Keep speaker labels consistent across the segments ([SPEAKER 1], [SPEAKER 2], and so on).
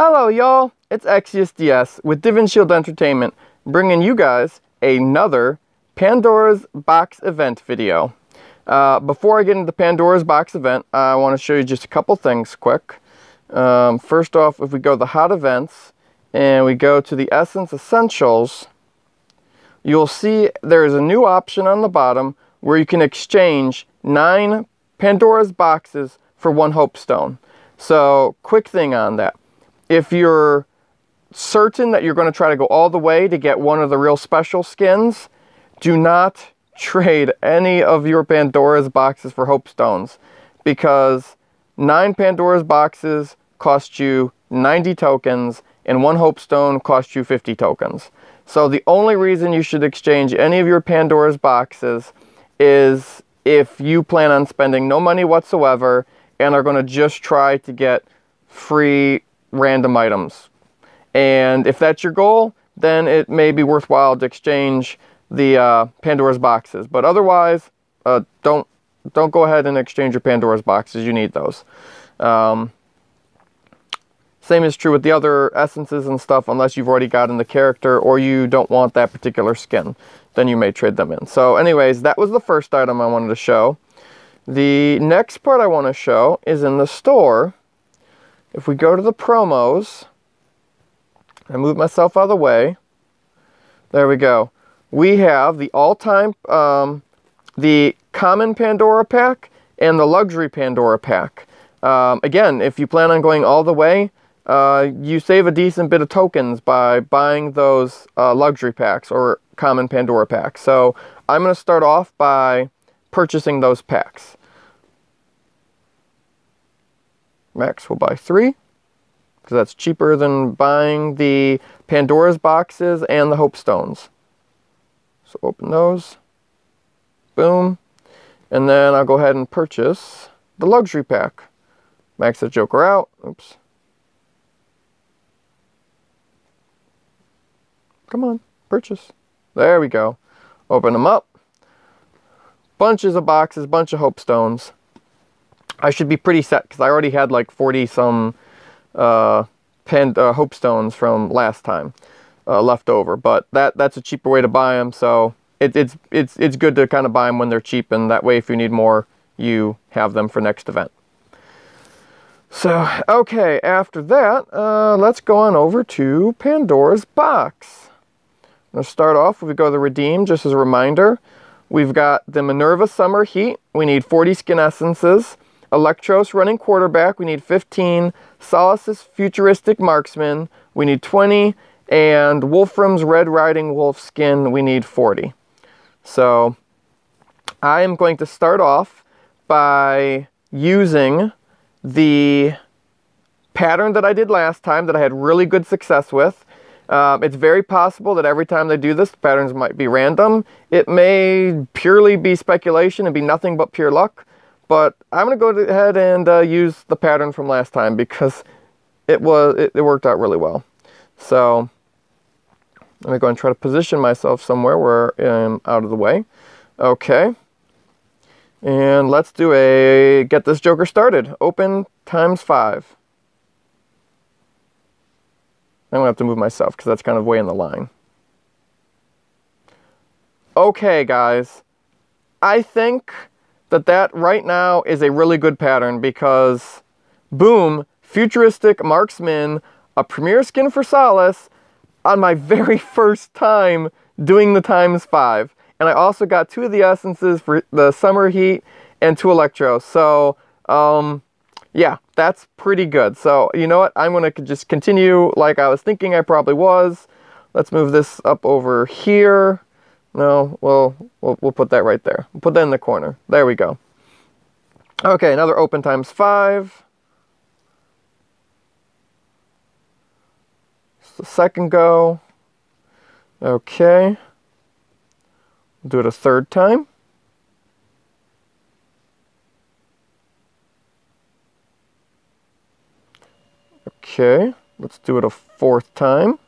[SPEAKER 1] Hello y'all, it's XUSDS with Divinshield Entertainment, bringing you guys another Pandora's Box event video. Before I get into Pandora's Box event, I want to show you just a couple things quick. First off, if we go to the hot events, and we go to the Essence Essentials, you'll see there's a new option on the bottom where you can exchange 9 Pandora's Boxes for 1 Hope Stone. So, quick thing on that. If you're certain that you're going to try to go all the way to get one of the real special skins, do not trade any of your Pandora's Boxes for Hope Stones, because 9 Pandora's Boxes cost you 90 tokens, and 1 Hope Stone costs you 50 tokens. So the only reason you should exchange any of your Pandora's Boxes is if you plan on spending no money whatsoever and are going to just try to get free random items. And if that's your goal, then it may be worthwhile to exchange the Pandora's Boxes. But otherwise, don't go ahead and exchange your Pandora's Boxes. You need those. Same is true with the other essences and stuff, unless you've already gotten the character or you don't want that particular skin. Then you may trade them in. So anyways, that was the first item I wanted to show. The next part I want to show is in the store. If we go to the promos, I move myself out of the way. There we go. We have the all-time, the common Pandora pack and the luxury Pandora pack. Again, if you plan on going all the way, you save a decent bit of tokens by buying those luxury packs or common Pandora packs. So I'm going to start off by purchasing those packs. Max will buy 3, because that's cheaper than buying the Pandora's Boxes and the Hope Stones. So open those. Boom. And then I'll go ahead and purchase the luxury pack. Max the Joker out. Oops. Come on, purchase. There we go. Open them up. Bunches of boxes, bunch of Hope Stones. I should be pretty set, because I already had like 40-some Hope Stones from last time left over. But that's a cheaper way to buy them, so it's good to kind of buy them when they're cheap, and that way if you need more, you have them for next event. So, okay, after that, let's go on over to Pandora's Box. I'm going to start off, if we go to the Redeem, just as a reminder, we've got the Minerva Summer Heat. We need 40 skin essences. Electros running quarterback, we need 15. Solus Futuristic Marksman, we need 20. And Wolfram's Red Riding Wolf skin, we need 40. So, I am going to start off by using the pattern that I did last time that I had really good success with. It's very possible that every time they do this, the patterns might be random. It may purely be speculation and be nothing but pure luck. But I'm going to go ahead and use the pattern from last time, because it worked out really well. So let me go and try to position myself somewhere where I'm out of the way. Okay. And let's do get this Joker started. Open ×5. I'm going to have to move myself, because that's kind of way in the line. Okay, guys. I think that right now is a really good pattern, because, boom, Futuristic Marksman, a premier skin for Solus, on my very first time doing the ×5. And I also got 2 of the essences for the Summer Heat and 2 Electros. So, yeah, that's pretty good. So, you know what? I'm going to just continue like I was thinking I probably was. Let's move this up over here. No, we'll put that right there. We'll put that in the corner. There we go. Okay, another open ×5. It's the second go. Okay. We'll do it a third time. Okay, let's do it a 4th time.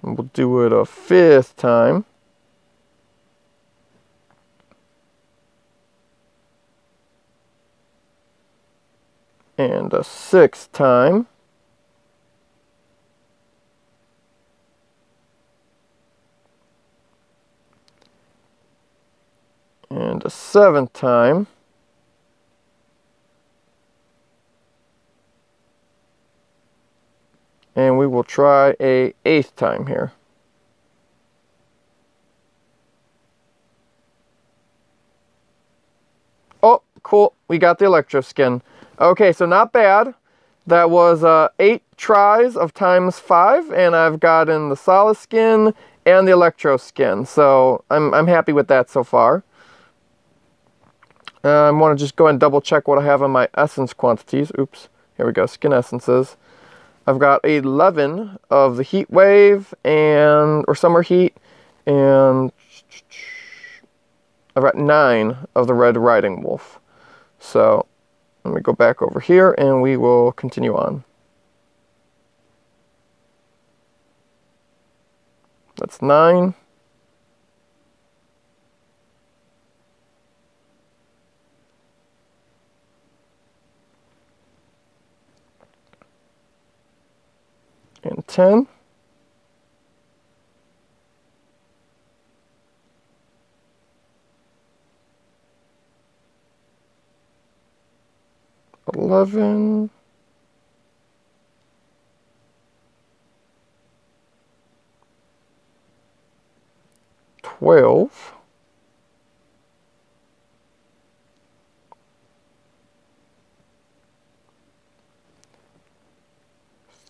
[SPEAKER 1] And we'll do it a 5th time. And a 6th time. And a 7th time. And we will try a 8th time here. Oh, cool. We got the Electro skin. Okay, so not bad. That was 8 tries of times 5, and I've gotten the Solus skin and the Electro skin. So I'm happy with that so far. I want to just go and double check what I have on my essence quantities. Oops. Here we go. Skin essences. I've got 11 of the Heat Wave or Summer Heat, and I've got 9 of the Red Riding Wolf. So let me go back over here and we will continue on. That's 9. And 10. $11. 12.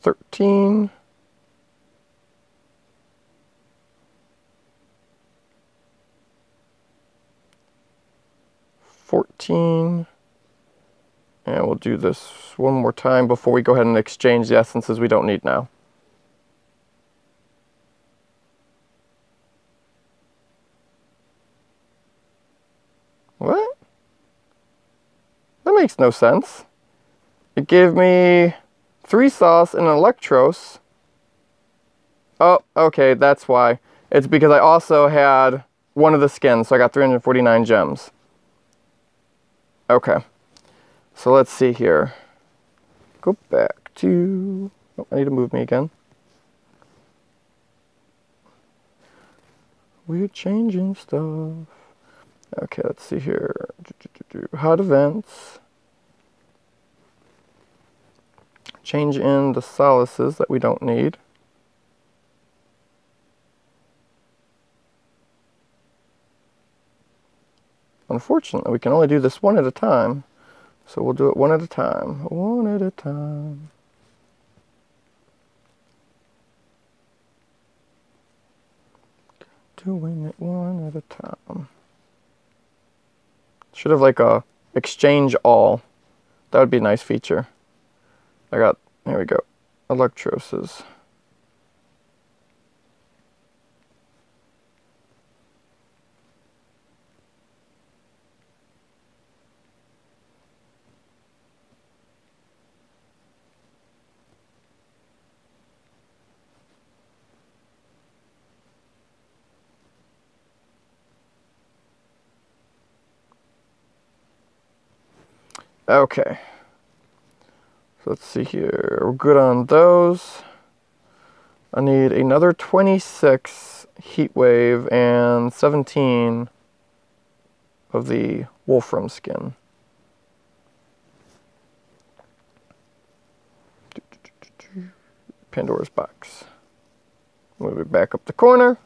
[SPEAKER 1] 13. 14. And we'll do this one more time before we go ahead and exchange the essences we don't need now. What? That makes no sense. It gave me 3 sauce and an Electros. Oh, okay, that's why. It's because I also had one of the skins, so I got 349 gems. Okay. So let's see here. Go back to... Oh, I need to move me again. We're changing stuff. Okay, let's see here. Hot events. Change in the solaces that we don't need. Unfortunately, we can only do this one at a time. So we'll do it one at a time. One at a time. Doing it one at a time. Should have like a exchange all. That would be a nice feature. There we go. Electroses. Okay. So let's see here. We're good on those. I need another 26 Heat Wave and 17 of the Wolfram skin. Pandora's box. Move it back up the corner.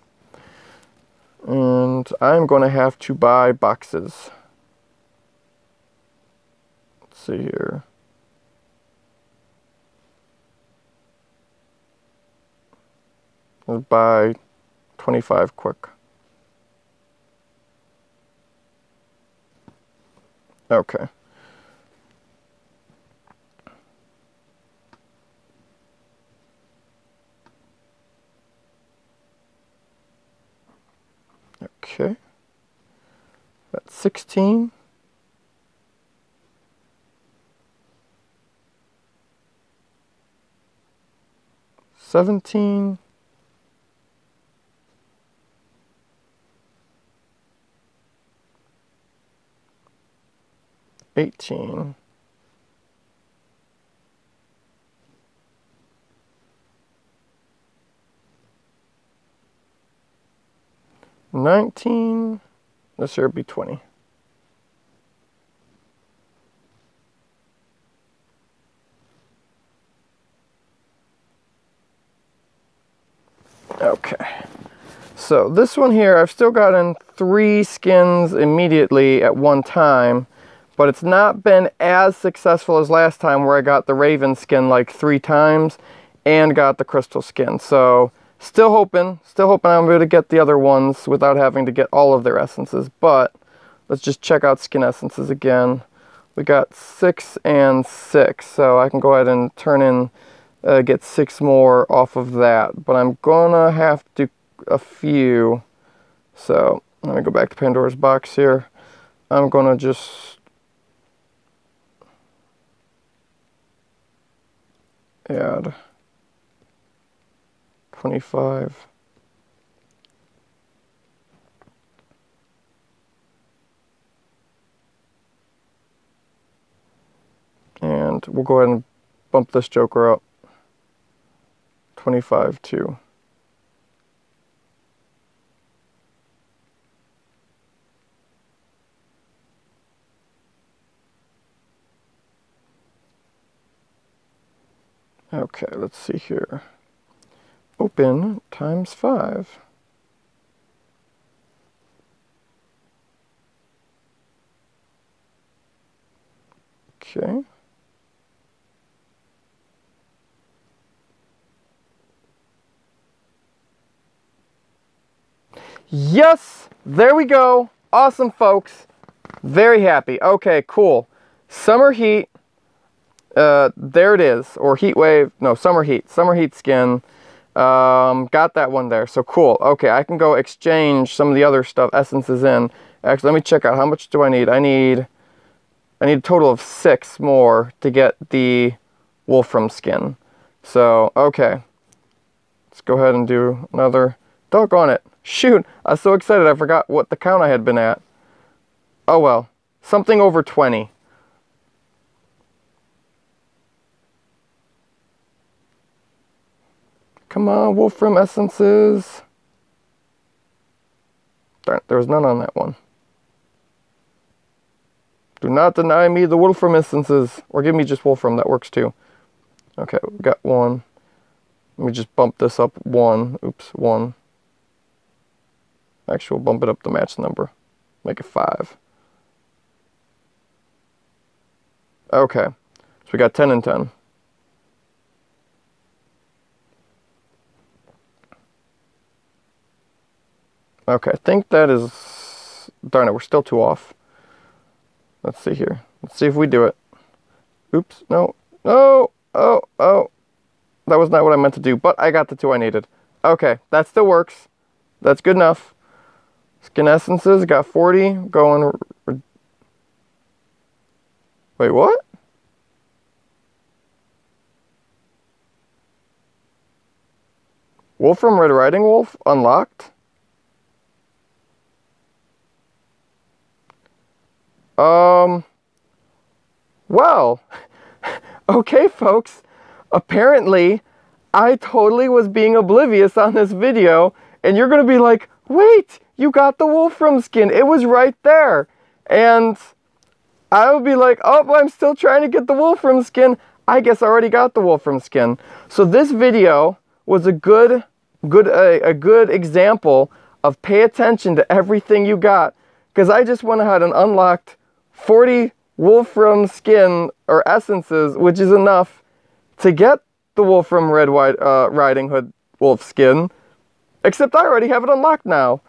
[SPEAKER 1] And I'm going to have to buy boxes. Let's see here. Let's buy 25 quick. Okay. Okay. That's 16. 17. 18. 19. This here would be 20. Okay. So this one here, I've still gotten 3 skins immediately at one time, but it's not been as successful as last time where I got the Raven skin like 3 times and got the Crystal skin. So still hoping I'm able to get the other ones without having to get all of their essences, but let's just check out skin essences again. We got 6 and 6, so I can go ahead and turn in, get 6 more off of that, but I'm gonna have to a few. So let me go back to Pandora's box here. I'm gonna just add 25. And we'll go ahead and bump this Joker up. 25 too. Okay, let's see here. Open times 5. Okay. Yes! There we go! Awesome, folks! Very happy. Okay, cool. Summer Heat. There it is. Or Heat Wave. No, Summer Heat. Summer Heat skin. Got that one there. So cool. Okay, I can go exchange some of the other stuff, essences in. Actually, let me check out. How much do I need? I need a total of 6 more to get the Wolfram skin. So, okay. Let's go ahead and do another. Doggone it. Shoot, I was so excited I forgot what the count I had been at. Oh well. Something over 20. Come on, Wolfram essences. Darn, there was none on that one. Do not deny me the Wolfram essences. Or give me just Wolfram, that works too. Okay, we got 1. Let me just bump this up 1. Oops, 1. Actually, we'll bump it up to match the number. Make it 5. Okay, so we got 10 and 10. Okay, I think that is... Darn it, we're still 2 off. Let's see here. Let's see if we do it. Oops, no. No! Oh. That was not what I meant to do, but I got the 2 I needed. Okay, that still works. That's good enough. Skin essences, got 40. Going... Wait, what? Wolfram Red Riding Wolf unlocked? Well, okay, folks. Apparently, I totally was being oblivious on this video, and you're gonna be like, wait, you got the Wolfram skin. It was right there. And I would be like, oh, I'm still trying to get the Wolfram skin. I guess I already got the Wolfram skin. So this video was a good example of pay attention to everything you got, because I just went ahead and unlocked 40 Wolfram skin or essences, which is enough to get the Wolfram Riding Hood Wolf skin, except I already have it unlocked now.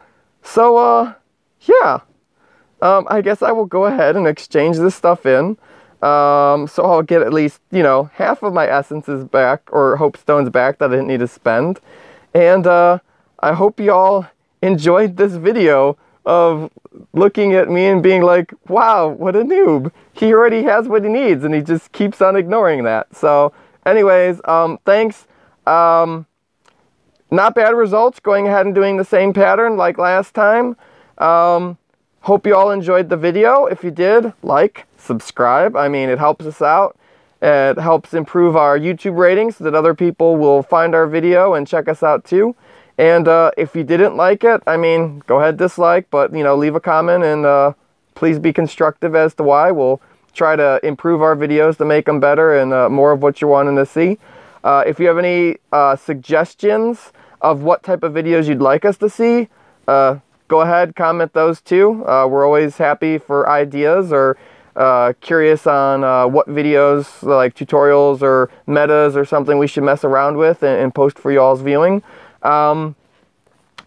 [SPEAKER 1] So, yeah. I guess I will go ahead and exchange this stuff in. So I'll get at least, half of my essences back, or hope stones back that I didn't need to spend. And I hope y'all enjoyed this video of looking at me and being like, wow, what a noob. He already has what he needs, and he just keeps on ignoring that. So, anyways, thanks. Not bad results, going ahead and doing the same pattern like last time. Hope you all enjoyed the video. If you did, like, subscribe. I mean, it helps us out. It helps improve our YouTube ratings so that other people will find our video and check us out too. And if you didn't like it, I mean, go ahead, dislike, but, you know, leave a comment and please be constructive as to why. We'll try to improve our videos to make them better and more of what you're wanting to see. If you have any suggestions of what type of videos you'd like us to see, go ahead, comment those too. We're always happy for ideas or curious on what videos, like tutorials or metas or something we should mess around with and post for y'all's viewing.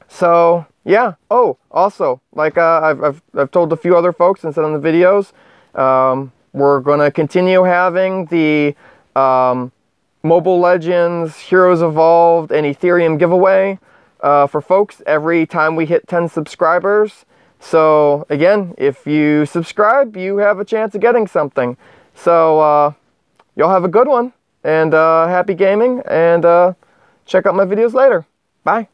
[SPEAKER 1] So yeah. Oh, also, like I've told a few other folks and said on the videos, we're gonna continue having the Mobile Legends, Heroes Evolved, and Ethereum giveaway for folks every time we hit 10 subscribers. So again, if you subscribe, you have a chance of getting something. So y'all have a good one, and happy gaming, and check out my videos later. Bye.